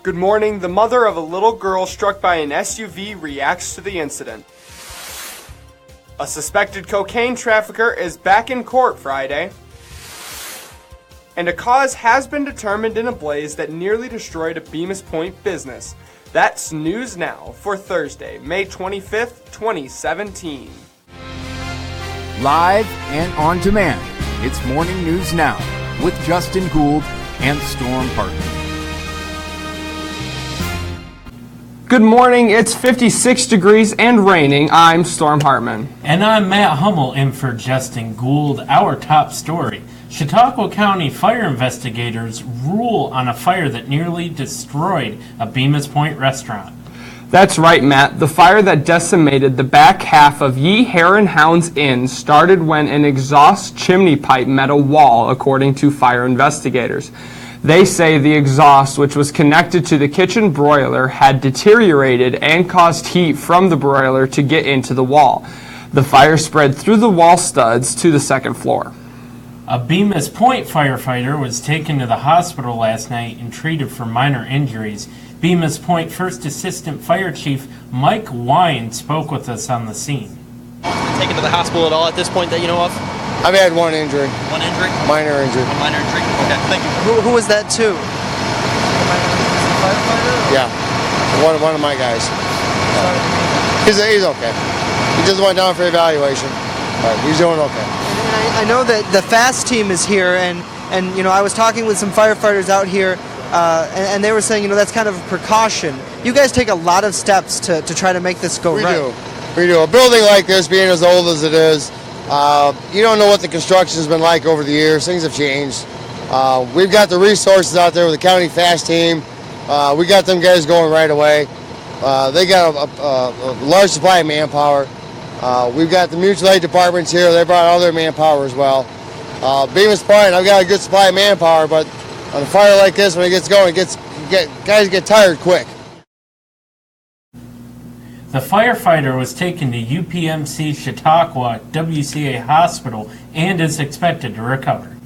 Good morning. The mother of a little girl struck by an SUV reacts to the incident. A suspected cocaine trafficker is back in court Friday. And a cause has been determined in a blaze that nearly destroyed a Bemis Point business. That's News Now for Thursday, May 25th, 2017. Live and on demand, it's Morning News Now with Justin Gould and Storm Hartman. Good morning. It's 56 degrees and raining. I'm Storm Hartman. And I'm Matt Hummel in for Justin Gould. Our top story. Chautauqua County fire investigators rule on a fire that nearly destroyed a Bemis Point restaurant. That's right, Matt. The fire that decimated the back half of Ye Hare and Hounds Inn started when an exhaust chimney pipe met a wall, according to fire investigators. They say the exhaust, which was connected to the kitchen broiler, had deteriorated and caused heat from the broiler to get into the wall. The fire spread through the wall studs to the second floor. A Bemis Point firefighter was taken to the hospital last night and treated for minor injuries. Bemis Point First Assistant Fire Chief Mike Wine spoke with us on the scene. Taken to the hospital at all at this point that you know of? I've had one injury. One injury? Minor injury. A minor injury? Okay, thank you. Who was that to? Yeah, one of my guys. He's okay. He just went down for evaluation, but he's doing okay. I know that the FAST team is here, and you know, I was talking with some firefighters out here, and they were saying, you know, that's kind of a precaution. You guys take a lot of steps to try to make this go right. We do. A building like this, being as old as it is, you don't know what the construction's been like over the years. Things have changed. We've got the resources out there with the county FAST team. We got them guys going right away. They got a large supply of manpower. We've got the mutual aid departments here. They brought all their manpower as well. Bemis Point, I've got a good supply of manpower, but on a fire like this, when it gets going, guys get tired quick. The firefighter was taken to UPMC Chautauqua WCA Hospital and is expected to recover.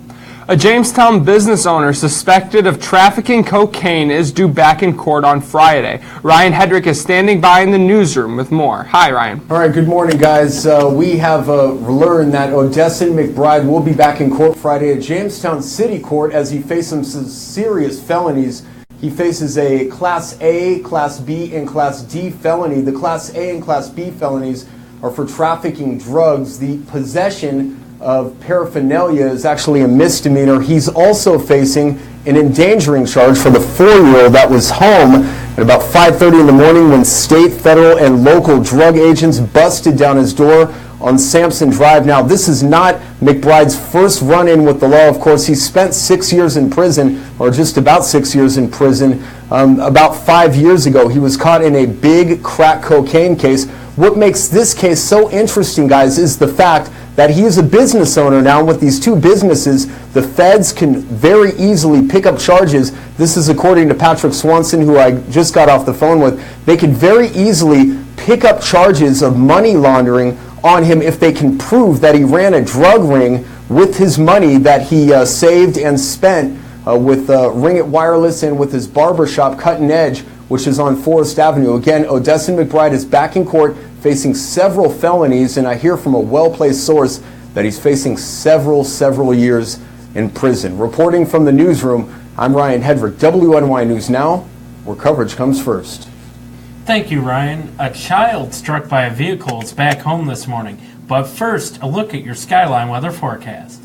A Jamestown business owner suspected of trafficking cocaine is due back in court on Friday. Ryan Hedrick is standing by in the newsroom with more. Hi, Ryan. All right, good morning, guys. We have learned that Odesson McBride will be back in court Friday at Jamestown City Court as he faces some serious felonies. He faces a Class A, Class B, and Class D felony. The Class A and Class B felonies are for trafficking drugs. The possession of paraphernalia is actually a misdemeanor. He's also facing an endangering charge for the 4-year-old that was home at about 5:30 in the morning when state, federal, and local drug agents busted down his door on Sampson Drive. Now, this is not McBride's first run-in with the law. Of course, he spent 6 years in prison, or just about 6 years in prison. About 5 years ago, he was caught in a big crack cocaine case. What makes this case so interesting, guys, is the fact that he is a business owner now. With these two businesses, the feds can very easily pick up charges. This is according to Patrick Swanson, who I just got off the phone with. They could very easily pick up charges of money laundering on him if they can prove that he ran a drug ring with his money that he saved and spent with Ring It Wireless and with his barbershop Cutting Edge, which is on Forest Avenue. Again, Odesson McBride is back in court facing several felonies, and I hear from a well-placed source that he's facing several years in prison. Reporting from the newsroom, I'm Ryan Hedrick, WNY News Now, where coverage comes first. Thank you, Ryan. A child struck by a vehicle is back home this morning. But first, a look at your Skyline weather forecast.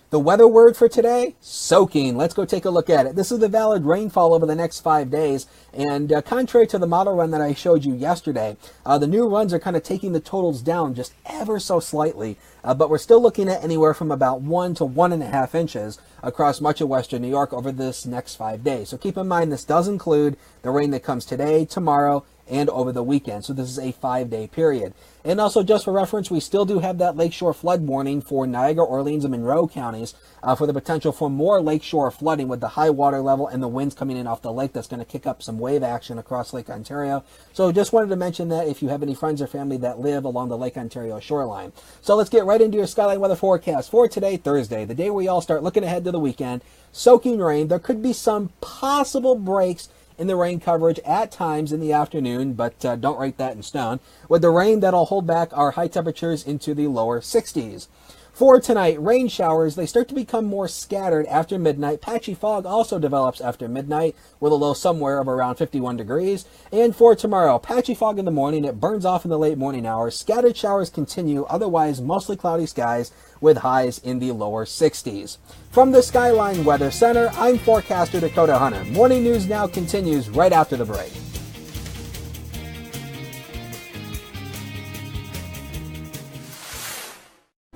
The weather word for today, soaking. Let's go take a look at it. This is the valid rainfall over the next 5 days. And contrary to the model run that I showed you yesterday, the new runs are kind of taking the totals down just ever so slightly. But we're still looking at anywhere from about 1 to 1.5 inches across much of western New York over this next 5 days. So keep in mind, this does include the rain that comes today, tomorrow, and over the weekend. So this is a 5-day period. And also, just for reference, we still do have that lakeshore flood warning for Niagara, Orleans, and Monroe counties for the potential for more lakeshore flooding with the high water level and the winds coming in off the lake. That's going to kick up some wave action across Lake Ontario. So just wanted to mention that if you have any friends or family that live along the Lake Ontario shoreline. So let's get right into your Skyline weather forecast for today, Thursday, the day we all start looking ahead to the weekend. Soaking rain. There could be some possible breaks in the rain coverage at times in the afternoon, but don't write that in stone. With the rain, that'll hold back our high temperatures into the lower 60s. For tonight, rain showers, they start to become more scattered after midnight. Patchy fog also develops after midnight with a low somewhere of around 51 degrees. And for tomorrow, patchy fog in the morning, it burns off in the late morning hours. Scattered showers continue, otherwise mostly cloudy skies with highs in the lower 60s. From the Skyline Weather Center, I'm forecaster Dakota Hunter. Morning News Now continues right after the break.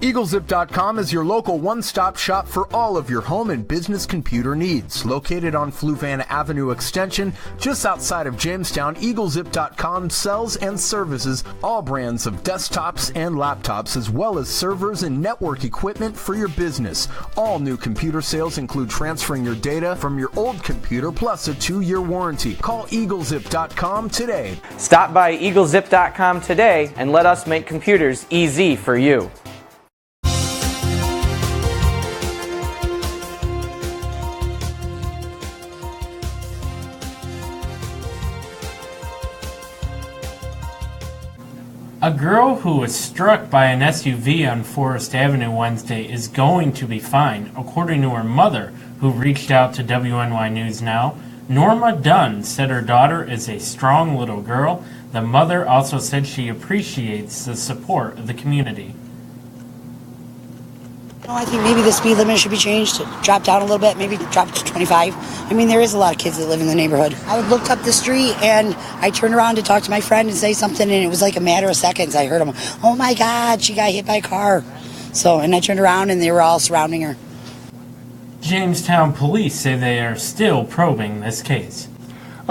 EagleZip.com is your local one-stop shop for all of your home and business computer needs. Located on Fluvan Avenue Extension, just outside of Jamestown, EagleZip.com sells and services all brands of desktops and laptops, as well as servers and network equipment for your business. All new computer sales include transferring your data from your old computer plus a 2-year warranty. Call EagleZip.com today. Stop by EagleZip.com today and let us make computers easy for you. A girl who was struck by an SUV on Forest Avenue Wednesday is going to be fined, according to her mother, who reached out to WNY News Now. Norma Dunn said her daughter is a strong little girl. The mother also said she appreciates the support of the community. I think maybe the speed limit should be changed, drop down a little bit, maybe drop to 25. I mean, there is a lot of kids that live in the neighborhood. I looked up the street and I turned around to talk to my friend and say something, and it was like a matter of seconds. I heard them, oh my God, she got hit by a car. And I turned around and they were all surrounding her. Jamestown police say they are still probing this case.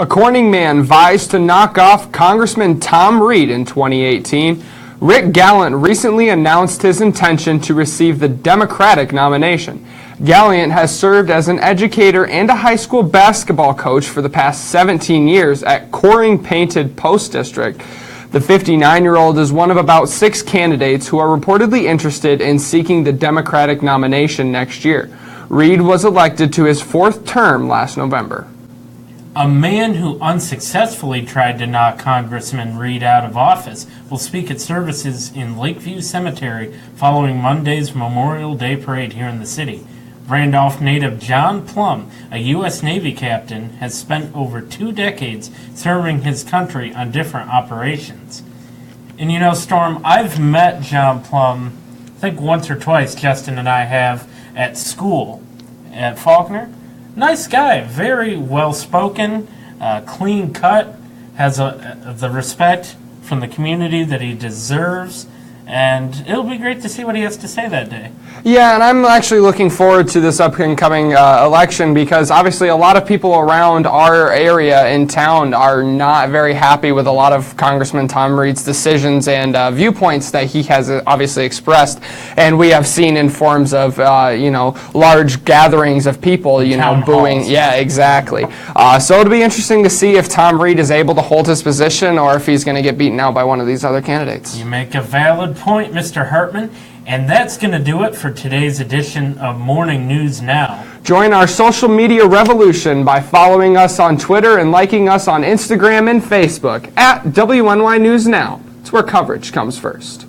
A Corning man vies to knock off Congressman Tom Reed in 2018. Rick Gallant recently announced his intention to receive the Democratic nomination. Gallant has served as an educator and a high school basketball coach for the past 17 years at Coring Painted Post District. The 59-year-old is one of about 6 candidates who are reportedly interested in seeking the Democratic nomination next year. Reed was elected to his 4th term last November. A man who unsuccessfully tried to knock Congressman Reed out of office will speak at services in Lakeview Cemetery following Monday's Memorial Day parade here in the city. Randolph native John Plum, a U.S. Navy captain, has spent over 2 decades serving his country on different operations. And you know, Storm, I've met John Plum, I think once or twice, Justin and I have, at school at Faulkner. Nice guy, very well-spoken, clean cut, has the respect from the community that he deserves, and it'll be great to see what he has to say that day. Yeah, and I'm actually looking forward to this upcoming election because obviously a lot of people around our area in town are not very happy with a lot of Congressman Tom Reed's decisions and viewpoints that he has obviously expressed. And we have seen in forms of, large gatherings of people, booing. Halls. Yeah, exactly. So it'll be interesting to see if Tom Reed is able to hold his position or if he's going to get beaten out by one of these other candidates. You make a valid point, Mr. Hartman. And that's going to do it for today's edition of Morning News Now. Join our social media revolution by following us on Twitter and liking us on Instagram and Facebook at WNY News Now. It's where coverage comes first.